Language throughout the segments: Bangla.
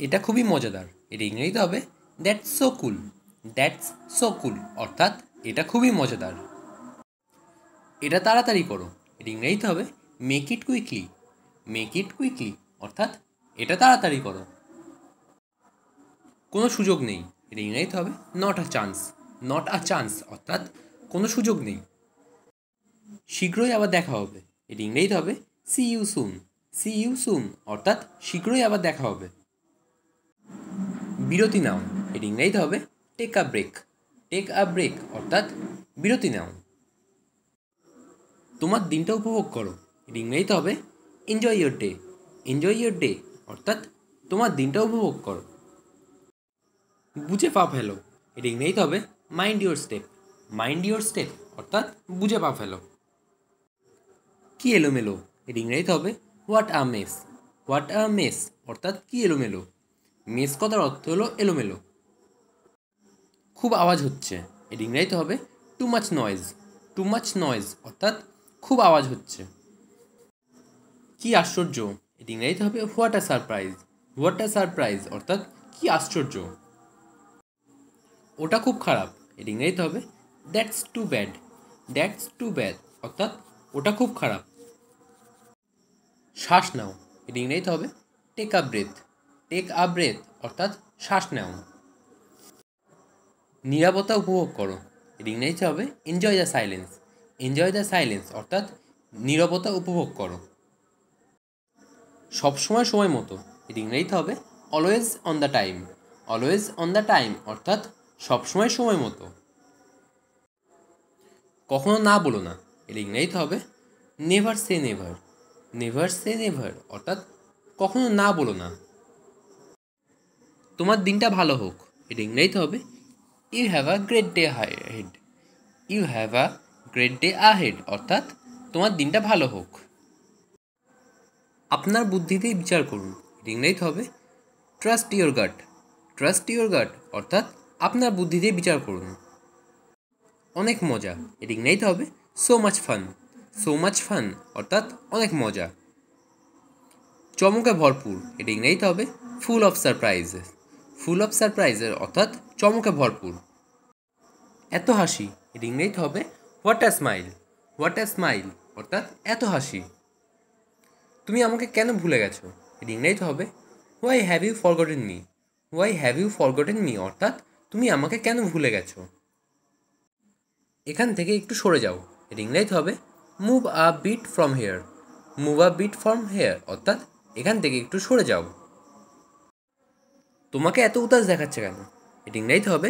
এটা খুবই মজাদার। এটা ইংরেজিতে হবে that's so cool. That's so কুল অর্থাৎ এটা খুবই মজাদার। এটা তাড়াতাড়ি করো। এটা ইংরেজিতে হবে make it quickly. Make it quickly অর্থাৎ এটা তাড়াতাড়ি করো। কোনো সুযোগ নেই। এটা ইংরেজিতে হবে not a chance. Not a chance অর্থাৎ কোনো সুযোগ নেই। শীঘ্রই আবার দেখা হবে। এটা ইংরেজিতে হবে see you soon. See you soon অর্থাৎ শীঘ্রই আবার দেখা হবে। বিরতি নাও। এটা ইংরেজিতে হবে take a break. Take a break অর্থাৎ বিরতি নাও। তোমার দিনটা উপভোগ করো। এটা ইংরেজিতে হবে enjoy your day. Enjoy your day অর্থাৎ তোমার দিনটা উপভোগ করো। বুঝে পা ফেলো। এটা ইংরেজিতে হবে mind your step. Mind your step অর্থাৎ বুঝে পা ফেলো। কি এলোমেলো। এটা ইংরেজিতে হবে what a mace. What a mace অর্থাৎ কি এলোমেলো। মেস কথার অর্থ হলো এলোমেলো। খুব আওয়াজ হচ্ছে। এটা ইংরেজিতে হবে too much noise. Too much noise অর্থাৎ খুব আওয়াজ হচ্ছে। কি আশ্চর্য। এটা ইংরেজিতে হবে what a surprise. What a surprise অর্থাৎ কি আশ্চর্য। ওটা খুব খারাপ। এটা ইংরেজিতে হবে that's too bad. That's too bad অর্থাৎ ওটা খুব খারাপ। শ্বাস নাও। এটা ইংরেজিতে হবে take a breath. Take a breath অর্থাৎ শ্বাস নাও। নীরবতা উপভোগ করো। এটা ইংরেজিতে হবে enjoy the silence. Enjoy the silence অর্থাৎ নীরবতা উপভোগ করো। সবসময় সময় মতো। এটা ইংরেজিতে হবে always on the time. Always on the time অর্থাৎ সবসময় সময় মতো। কখনো না বলো না। এটা ইংরেজিতে হবে নেভার সে নেভার। নেভার সে নেভার অর্থাৎ কখনো না বলো না। তোমার দিনটা ভালো হোক। এটা ইংরেজিতে হবে you have a great day ahead. You have a great day ahead অর্থাৎ তোমার দিনটা ভালো হোক। আপনার বুদ্ধিতেই বিচার করুন। এটা ইংরেজিতে হবে trust your gut. Trust your gut অর্থাৎ আপনার বুদ্ধিতেই বিচার করুন। অনেক মজা। এটা ইংরেজিতে হবে so much fun. So much fun অর্থাৎ অনেক মজা। চমকে ভরপুর। এটা ইংরেজিতে হবে full of surprises. Full of সারপ্রাইজের অর্থাৎ চমকে ভরপুর। এত হাসি। এটা ইংরেজিতে হবে what a smile. What a smile অর্থাৎ এত হাসি। তুমি আমাকে কেন ভুলে গেছো। এটা ইংরেজিতে হবে why have you forgotten me. Why have you forgotten me অর্থাৎ তুমি আমাকে কেন ভুলে গেছো। এখান থেকে একটু সরে যাও। এটা ইংরেজিতে হবে move a bit from here. Move a bit from here অর্থাৎ এখান থেকে একটু সরে যাও। তোমাকে এত উদাস দেখাচ্ছে কেন। এটা ইংরেজিতে হবে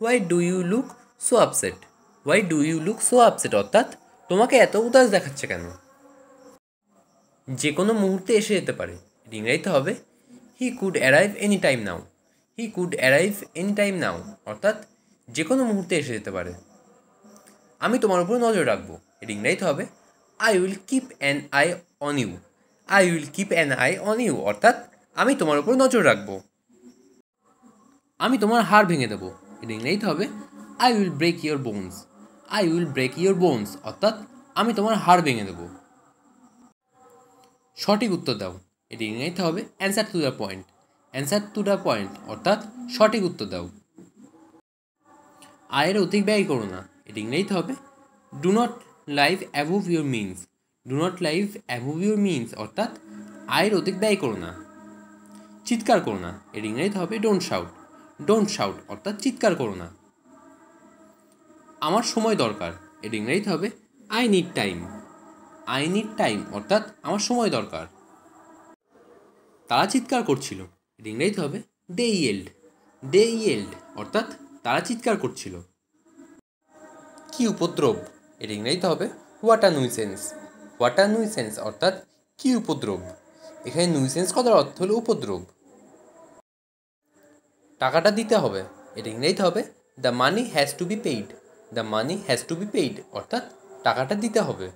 why do you look so upset. Why do you look so upset অর্থাৎ তোমাকে এত উদাস দেখাচ্ছে কেন। যে কোনো মুহূর্তে এসে যেতে পারে। এটা ইংরেজিতে হবে he could arrive any time now. He could arrive any time now অর্থাৎ যে কোনো মুহূর্তে এসে যেতে পারে। আমি তোমার উপর নজর রাখবো। এটা ইংরেজিতে হবে I will keep an eye on you. I will keep an eye on you অর্থাৎ আমি তোমার উপর নজর রাখবো। আমি তোমার হাড় ভেঙে দেবো। এটা ইংরেজিতে হবে I will break your bones. I will break your bones অর্থাৎ আমি তোমার হাড় ভেঙে দেবো। সঠিক উত্তর দাও। এটি ইংরেজিতে হবে answer to the point. Answer to the point অর্থাৎ সঠিক উত্তর দাও। আয়ের অধিক ব্যয় করো না। এটি ইংরেজিতে হবে do not live above your means. Do not live above your means অর্থাৎ আয়ের অধিক ব্যয় করো না। চিৎকার করো না। এর ইংরেজিতে হবে ডোন্ট শাউট। ডোন্ট শাউট অর্থাৎ চিৎকার করো না। আমার সময় দরকার। এর ইংরেজিতে হবে I need time. I need time অর্থাৎ আমার সময় দরকার। তারা চিৎকার করছিল। এর ইংরেজিতে হবে দে ইয়েল্ড। দে ইয়েল্ড অর্থাৎ তারা চিৎকার করছিল। কি উপদ্রব। এর ইংরেজিতে হবে what a nuisance. What a nuisance অর্থাৎ কি উপদ্রব। এখানে নুইসেন্স কথার অর্থ হলো উপদ্রব। টাকাটা দিতে হবে। এর ইংরেজিতে হবে the money has to be paid. The money has to be paid অর্থাৎ টাকাটা দিতে হবে।